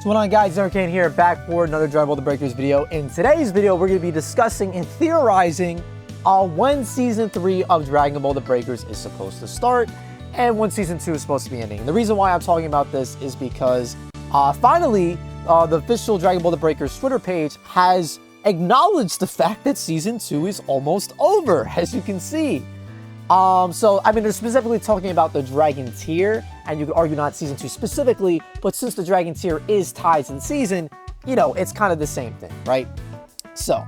What's going on, guys? Arcane here, back for another Dragon Ball: The Breakers video. In today's video, we're going to be discussing and theorizing when Season 3 of Dragon Ball: The Breakers is supposed to start, and when Season 2 is supposed to be ending. And the reason why I'm talking about this is because, finally, the official Dragon Ball: The Breakers Twitter page has acknowledged the fact that Season 2 is almost over, as you can see. So, I mean, they're specifically talking about the Dragon Tier, and you could argue not Season 2 specifically, but since the Dragon Tier is tied to the season, you know, it's kind of the same thing, right? So,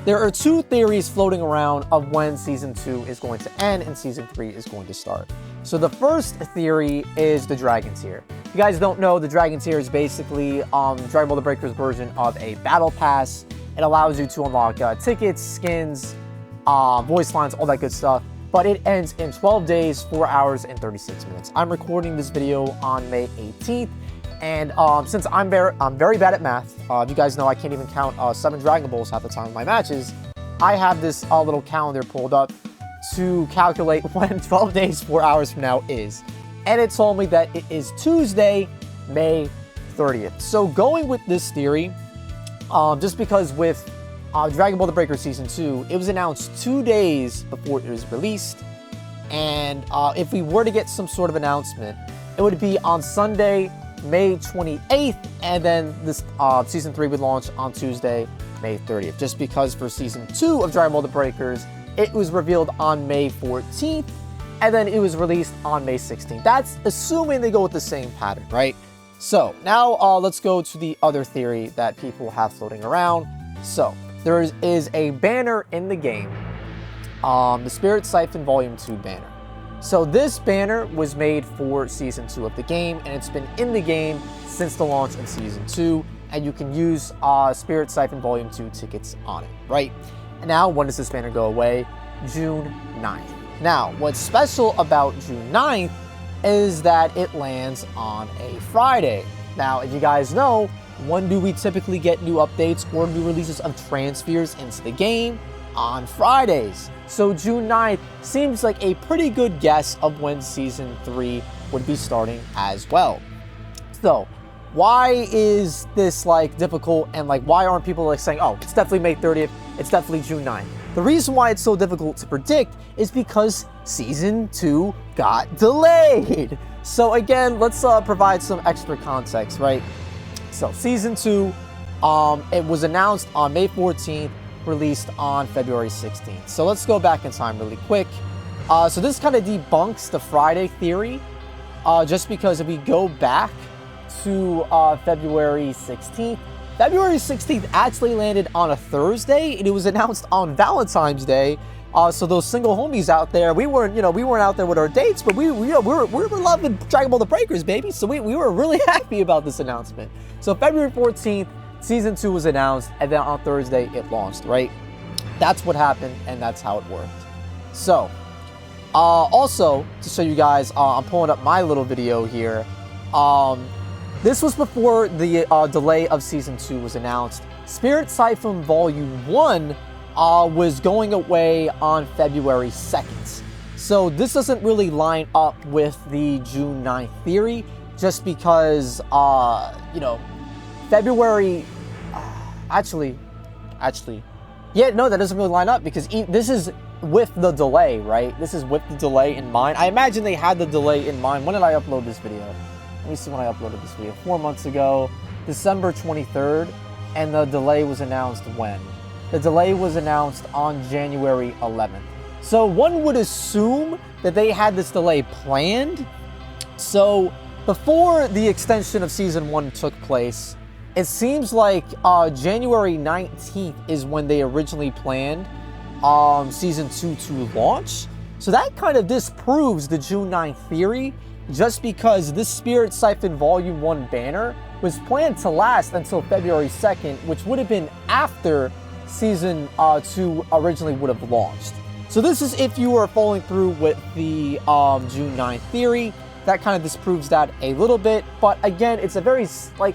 there are two theories floating around of when Season 2 is going to end and Season 3 is going to start. So, the first theory is the Dragon Tier. If you guys don't know, the Dragon Tier is basically Dragon Ball: The Breakers version of a Battle Pass. It allows you to unlock tickets, skins, voice lines, all that good stuff. But it ends in 12 days, 4 hours, and 36 minutes. I'm recording this video on May 18th, and since I'm very bad at math, you guys know I can't even count 7 Dragon Balls half the time in my matches, I have this little calendar pulled up to calculate when 12 days, 4 hours from now is. And it told me that it is Tuesday, May 30th. So going with this theory, just because with Dragon Ball: The Breakers Season 2, it was announced 2 days before it was released, and if we were to get some sort of announcement, it would be on Sunday, May 28th, and then this Season 3 would launch on Tuesday, May 30th, just because for Season 2 of Dragon Ball: The Breakers, it was revealed on May 14th, and then it was released on May 16th. That's assuming they go with the same pattern, right? So, now let's go to the other theory that people have floating around. So, there is a banner in the game, the Spirit Siphon Volume 2 banner. So this banner was made for Season 2 of the game, and it's been in the game since the launch of Season 2, and you can use Spirit Siphon Volume 2 tickets on it, right? And now, when does this banner go away? June 9th. Now, what's special about June 9th is that it lands on a Friday. Now, as you guys know, when do we typically get new updates or new releases of Transpheres into the game? On Fridays. So June 9th seems like a pretty good guess of when Season 3 would be starting as well. So, why is this like difficult, and like why aren't people like saying, oh, it's definitely May 30th, it's definitely June 9th? The reason why it's so difficult to predict is because Season 2 got delayed. So again, let's provide some extra context, right? So, Season 2, it was announced on May 14th, released on February 16th. So, let's go back in time really quick. So, this kind of debunks the Friday theory, just because if we go back to February 16th, February 16th actually landed on a Thursday, and it was announced on Valentine's Day. So those single homies out there, we weren't out there with our dates, but we were loving Dragon Ball: The Breakers, baby. So we were really happy about this announcement. So February 14th, Season 2 was announced, and then on Thursday it launched, right? That's what happened, and that's how it worked. So, also, to show you guys, I'm pulling up my little video here. This was before the delay of Season 2 was announced. Spirit Siphon Volume 1 was going away on February 2nd. So this doesn't really line up with the June 9th theory, just because, you know, February, yeah, no, that doesn't really line up, because this is with the delay, right? This is with the delay in mind. I imagine they had the delay in mind. When did I upload this video? Let me see when I uploaded this video. 4 months ago, December 23rd, and the delay was announced when? The delay was announced on January 11th. So one would assume that they had this delay planned. So before the extension of Season 1 took place, it seems like January 19th is when they originally planned Season 2 to launch. So that kind of disproves the June 9th theory, just because this Spirit Siphon Volume 1 banner was planned to last until February 2nd, which would have been after Season 2 originally would have launched. So this is if you are following through with the June 9th theory. That kind of disproves that a little bit, but again, it's a very, like,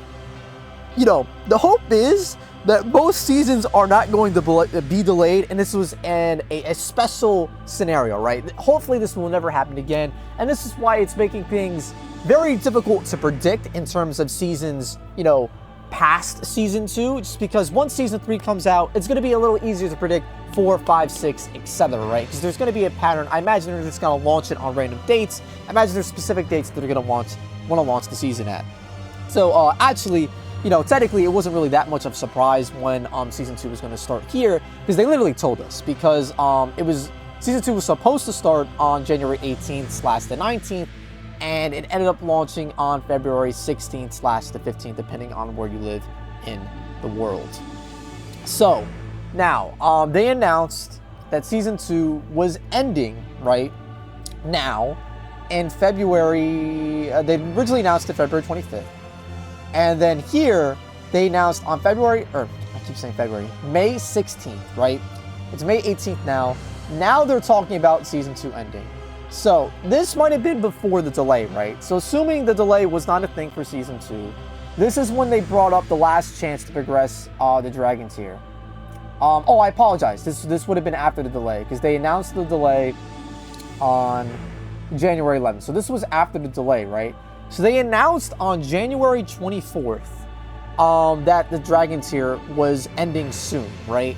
you know, the hope is that both seasons are not going to be delayed, and this was a special scenario, right? Hopefully this will never happen again, and this is why it's making things very difficult to predict in terms of seasons, you know, past Season 2, just because once Season 3 comes out, it's going to be a little easier to predict 4, 5, 6, etc., right? Because there's going to be a pattern. I imagine they're just going to launch it on random dates. I imagine there's specific dates that they're going to want to launch the season at. So, actually, you know, technically, it wasn't really that much of a surprise when Season 2 was going to start here, because they literally told us, because Season 2 was supposed to start on January 18th / the 19th, and it ended up launching on February 16th / the 15th, depending on where you live in the world. So, now, they announced that Season 2 was ending, right, now, in February. They originally announced it February 25th. And then here, they announced on May 16th, right? It's May 18th now. Now they're talking about Season 2 ending. So, this might have been before the delay, right? So, assuming the delay was not a thing for Season 2, this is when they brought up the last chance to progress the Dragon Tier. Oh, I apologize. This would have been after the delay, because they announced the delay on January 11th. So, this was after the delay, right? So they announced on January 24th that the Dragon Tier was ending soon, right?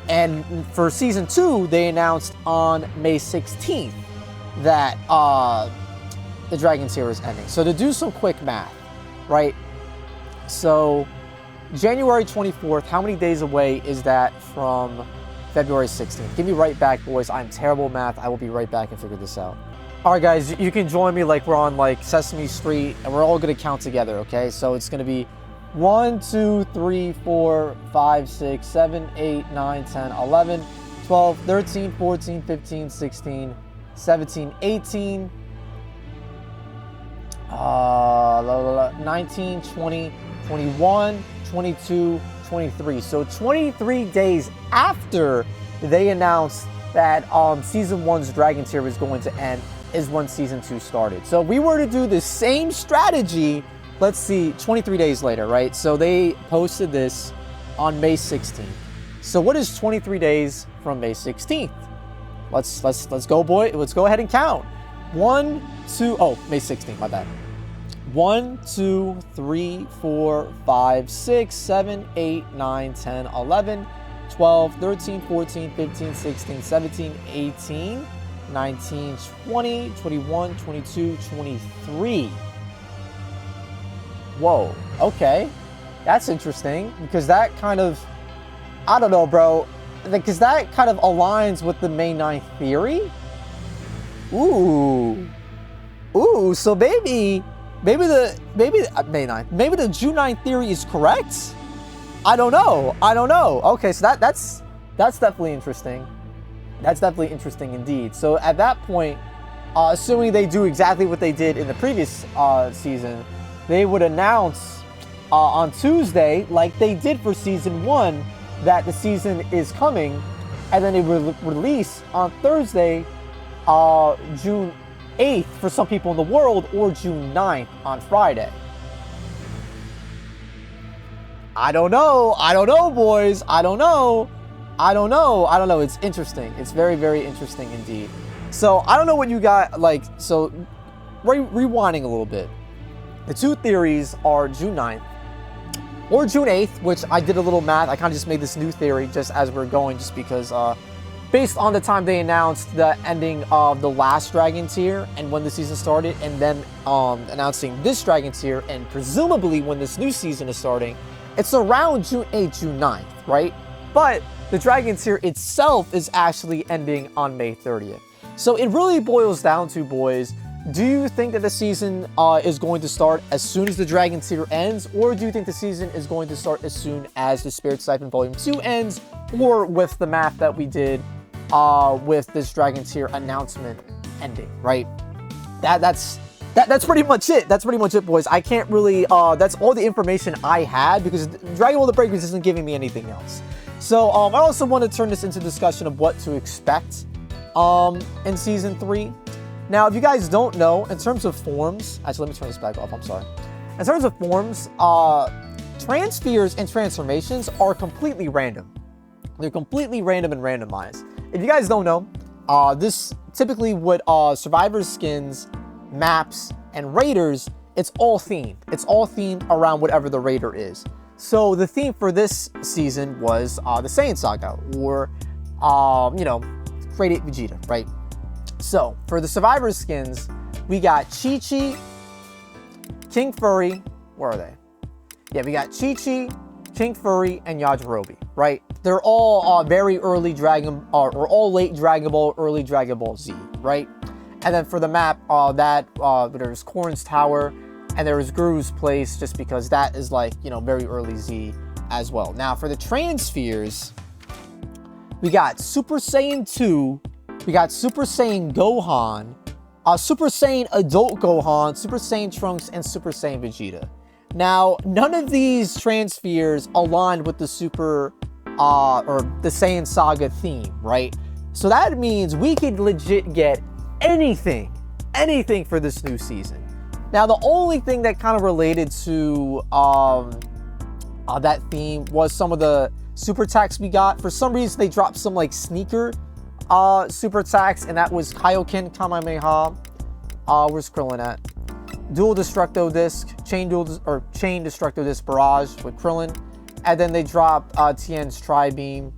And for Season 2, they announced on May 16th that the Dragon Tier is ending. So to do some quick math, right? So January 24th, how many days away is that from February 16th? Give me right back, boys. I'm terrible at math. I will be right back and figure this out. All right, guys, you can join me like we're on like Sesame Street, and we're all going to count together, okay? So it's going to be 1, 2, 3, 4, 5, 6, 7, 8, 9, 10, 11, 12, 13, 14, 15, 16, 17, 18, 19, 20, 21, 22, 23. So 23 days after they announced that Season 1's Dragon Tier was going to end is when Season 2 started. So if we were to do the same strategy, let's see, 23 days later, right? So they posted this on May 16th. So what is 23 days from May 16th? Let's go, boy. Let's go ahead and count. 1, 2, oh, May 16th, my bad. 1, 2, 3, 4, 5, 6, 7, 8, 9, 10, 11, 12, 13, 14, 15, 16, 17, 18, 19, 20, 21, 22, 23. Whoa, okay. That's interesting, because that kind of, I don't know, bro, because that kind of aligns with the May 9th theory. Ooh, so maybe May 9th, maybe the June 9th theory is correct. I don't know. Okay, so that's definitely interesting. That's definitely interesting indeed. So at that point, assuming they do exactly what they did in the previous season, they would announce on Tuesday, like they did for Season 1, that the season is coming, and then they will release on Thursday, June 8th for some people in the world, or June 9th on Friday. I don't know, boys. I don't know. It's interesting. It's very, very interesting indeed. So I don't know what you got, like, so rewinding a little bit. The two theories are June 9th or June 8th, which I did a little math. I kind of just made this new theory just as we're going, just because based on the time they announced the ending of the last Dragon Tier and when the season started, and then announcing this Dragon Tier and presumably when this new season is starting, it's around June 8th, June 9th, right? But the Dragon Tier itself is actually ending on May 30th. So it really boils down to, boys, do you think that the season is going to start as soon as the Dragon Tier ends, or do you think the season is going to start as soon as the Spirit Siphon Volume 2 ends, or with the math that we did with this Dragon Tier announcement ending, right? That's pretty much it. That's pretty much it, boys. I can't really, that's all the information I had, because Dragon Ball: The Breakers isn't giving me anything else. So, I also want to turn this into discussion of what to expect in Season 3. Now, if you guys don't know, in terms of forms, actually, let me turn this back off, I'm sorry. In terms of forms, Transpheres and transformations are completely random. They're completely random and randomized. If you guys don't know, this typically with Survivor skins, maps, and raiders, it's all themed. It's all themed around whatever the raider is. So the theme for this season was the Saiyan Saga, or, you know, Great Ape Vegeta, right? So for the Survivor skins, we got Chi-Chi, King Furry, where are they? Yeah, we got Chi-Chi, King Furry, and Yajirobe, right? They're all very early Dragon, or all late Dragon Ball, early Dragon Ball Z, right? And then for the map, there's Korn's Tower, and there was Guru's Place, just because that is like, you know, very early Z as well. Now for the Transpheres, we got Super Saiyan 2, we got Super Saiyan Gohan, Super Saiyan Adult Gohan, Super Saiyan Trunks, and Super Saiyan Vegeta. Now, none of these Transpheres aligned with the or the Saiyan Saga theme, right? So that means we could legit get anything for this new season. Now, the only thing that kind of related to that theme was some of the super attacks we got. For some reason, they dropped some like sneaker super attacks, and that was Kaioken Kamehameha. Where's Krillin at? Dual Destructo Disc, Chain Destructo Disc Barrage with Krillin, and then they dropped Tien's Tri-Beam,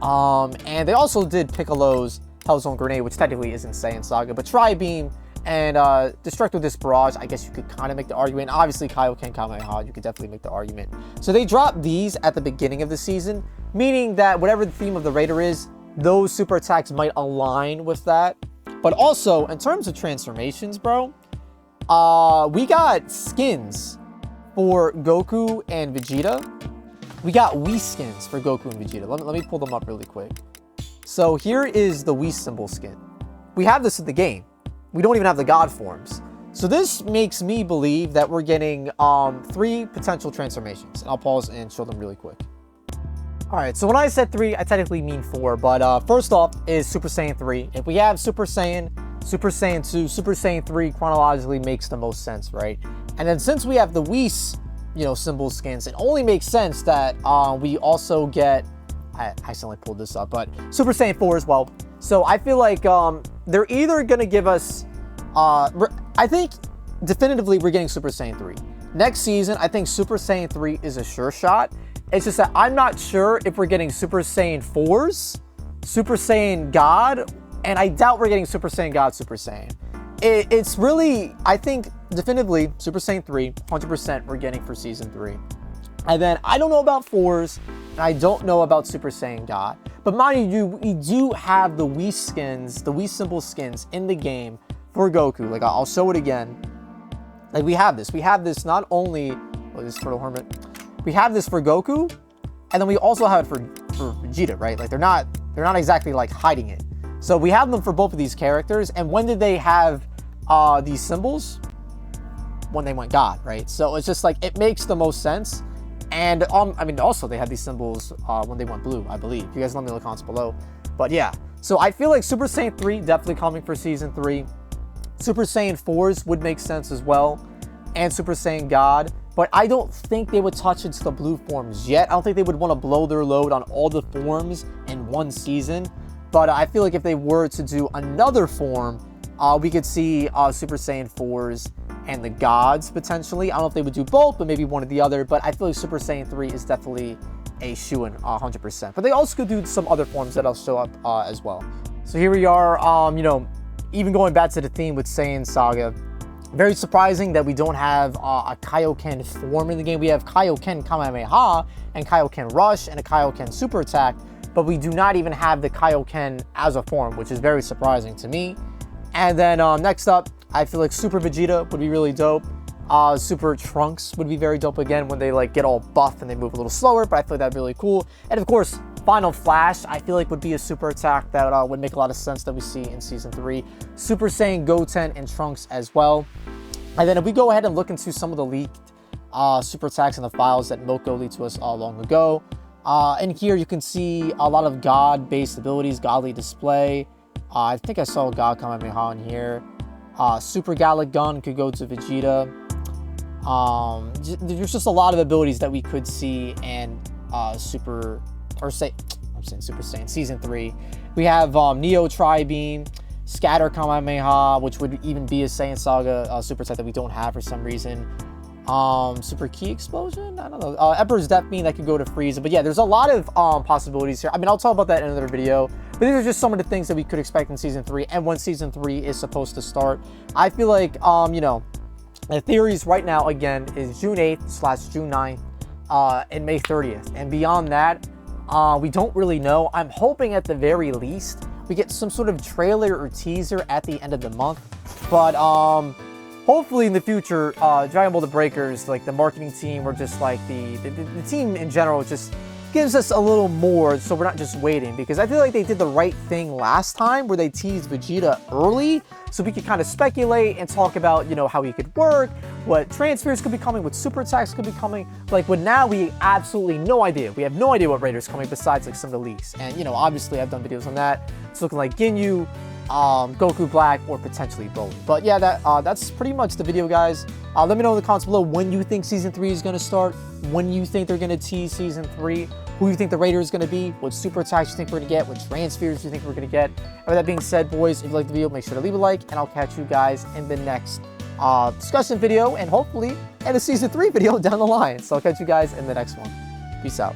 and they also did Piccolo's Hellzone Grenade, which technically isn't Saiyan Saga, but Tri-Beam and Destructo Disc Barrage, I guess you could kind of make the argument. Obviously, Kaioken Kamehameha, you could definitely make the argument. So they dropped these at the beginning of the season, meaning that whatever the theme of the Raider is, those super attacks might align with that. But also, in terms of transformations, bro, we got skins for Goku and Vegeta. We got Wii skins for Goku and Vegeta. Let me pull them up really quick. So here is the Wii symbol skin. We have this in the game. We don't even have the God forms. So this makes me believe that we're getting 3 potential transformations. And I'll pause and show them really quick. All right, so when I said 3, I technically mean 4. But first off is Super Saiyan 3. If we have Super Saiyan 2, Super Saiyan 3 chronologically makes the most sense, right? And then since we have the Wii, you know, symbol skins, it only makes sense that we also get, I accidentally pulled this up, but Super Saiyan 4 as well. So I feel like they're either gonna give us, I think definitively we're getting Super Saiyan 3. Next season, I think Super Saiyan 3 is a sure shot. It's just that I'm not sure if we're getting Super Saiyan 4s, Super Saiyan God, and I doubt we're getting Super Saiyan God, Super Saiyan. It's really, I think, definitively, Super Saiyan 3, 100% we're getting for Season 3. And then, I don't know about 4s, and I don't know about Super Saiyan God. But mind you, we do have the Wii skins, the Wii symbol skins in the game for Goku. Like, I'll show it again. Like, we have this. We have this not only, this Turtle Hermit. We have this for Goku, and then we also have it for Vegeta, right? Like, they're not exactly, like, hiding it. So we have them for both of these characters, and when did they have these symbols? When they went God, right? So it's just like, it makes the most sense. And I mean, also they had these symbols when they went blue, I believe. You guys let me know in the comments below. But yeah, so I feel like Super Saiyan 3 definitely coming for Season 3. Super Saiyan 4s would make sense as well, and Super Saiyan God. But I don't think they would touch into the blue forms yet. I don't think they would want to blow their load on all the forms in one season. But I feel like if they were to do another form, we could see Super Saiyan 4s and the Gods potentially. I don't know if they would do both, but maybe one or the other. But I feel like Super Saiyan 3 is definitely a shoo-in 100%. But they also could do some other forms that'll show up as well. So here we are, you know, even going back to the theme with Saiyan Saga. Very surprising that we don't have a Kaioken form in the game. We have Kaioken Kamehameha and Kaioken Rush and a Kaioken Super Attack, but we do not even have the Kaioken as a form, which is very surprising to me. And then next up, I feel like Super Vegeta would be really dope. Super Trunks would be very dope again when they like get all buff and they move a little slower, but I feel like that'd be really cool. And of course, Final Flash, I feel like would be a super attack that would make a lot of sense that we see in Season 3. Super Saiyan Goten and Trunks as well. And then if we go ahead and look into some of the leaked super attacks in the files that Moko leaked to us long ago. In here, you can see a lot of God-based abilities, Godly Display. I think I saw God Kamehameha in here. Super Gallic Gun could go to Vegeta. There's just a lot of abilities that we could see in Super Saiyan Season 3. We have Neo Tri-Beam, Scatter Kamehameha, which would even be a Saiyan Saga super set that we don't have for some reason. Super Key Explosion? I don't know. Emperor's Death Beam that could go to Frieza. But yeah, there's a lot of possibilities here. I mean, I'll talk about that in another video. But these are just some of the things that we could expect in Season 3 and when Season 3 is supposed to start. I feel like, you know, the theories right now, again, is June 8th / June 9th and May 30th. And beyond that, we don't really know. I'm hoping at the very least we get some sort of trailer or teaser at the end of the month. But hopefully in the future, Dragon Ball The Breakers, like the marketing team or just like the team in general, just gives us a little more so we're not just waiting. Because I feel like they did the right thing last time where they teased Vegeta early so we could kind of speculate and talk about, you know, how he could work, what Transpheres could be coming, what super attacks could be coming. Like, but now we absolutely no idea. We have no idea what Raider's coming besides like some of the leaks. And, you know, obviously I've done videos on that. It's looking like Ginyu, Goku Black, or potentially Broly. But yeah, that's pretty much the video, guys. Let me know in the comments below when you think Season 3 is going to start, when you think they're going to tease Season 3, who you think the Raider is going to be, what super attacks you think we're going to get, what Transpheres you think we're going to get. And with that being said, boys, if you liked the video, make sure to leave a like, and I'll catch you guys in the next discussion video, and hopefully in a Season 3 video down the line. So I'll catch you guys in the next one. Peace out.